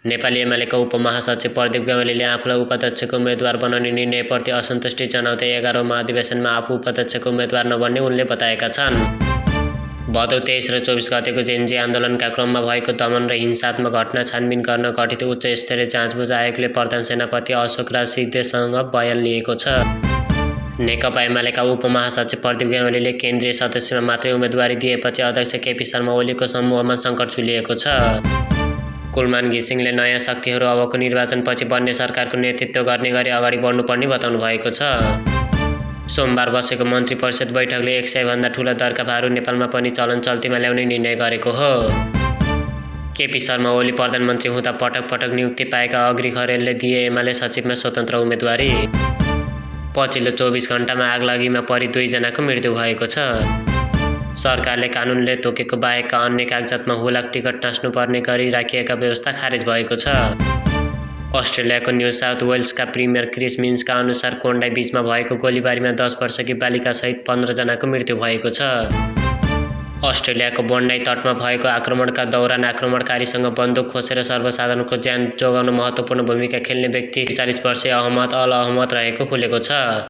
नेपाली एमालेका उपमहासचिव प्रदीप गैंडाले आफूलाई उपाध्यक्षको उम्मेद्वार बनाउने निर्णयप्रति असन्तुष्टि जनाउँदै 11औं महाधिवेशनमा आफू उपाध्यक्षको उम्मेद्वार नबन्ने उनले बताएका छन्। भदौ 23 र 24 गतेको जेनजी आन्दोलनका क्रममा भएको दमन र हिंसात्मक घटना छानबिन गर्न गठित उच्च स्तरीय जाँचबुझ आयोगले प्रधान सेनापति अशोकराज सिग्देसँग बयान लिएको छ। नेकपा एमालेका उपमहासचिव प्रदीप गैंडाले केन्द्रीय सदस्यमा मात्रै उम्मेदवारी दिएपछि अध्यक्ष केपी शर्मा ओलीको समूहमा सङ्कट चुलिएको छ। कुलमान घिसिङले नयाँ शक्तिहरू अबको निर्वाचनपछि बन्ने सरकारको नेतृत्व गर्ने गरी अगाडि बढ्नुपर्ने बताउनु भएको छ। सोमबार बसेको मन्त्री परिषद बैठकले 100 भन्दा ठूला दरकापहरू नेपालमा पनि चलन चल्तीमा ल्याउने निर्णय गरेको हो। केपी शर्मा ओली प्रधानमन्त्री हुँदा पटक पटक नियुक्ति पाएका अग्री खरेलले दिए एमाले सचिवमा स्वतन्त्र उम्मेदवारी। पछिल्लो 24 घण्टामा आगलागीमा परि 2 जनाको मृत्यु भएको छ। सरकारले कानुनले तोकेको बाहेकका अन्य कागजातमा हुलाक टिकट टाँच्नुपर्ने गरी राखिएका व्यवस्था खारेज भएको छ। अस्ट्रेलियाको न्यू साउथ वेल्सका प्रिमियर क्रिस मिन्सका अनुसार कोन्डाई बीचमा भएको गोलीबारीमा 10 वर्षकी बालिकासहित 15 जनाको मृत्यु भएको छ। अस्ट्रेलियाको बोन्डाई तटमा भएको आक्रमणका दौरान आक्रमणकारीसँग बन्दुक खोसेर सर्वसाधारणको ज्यान जोगाउन महत्त्वपूर्ण भूमिका खेल्ने व्यक्ति 40 वर्षीय अहमद अल अहमद रहेको खुलेको छ।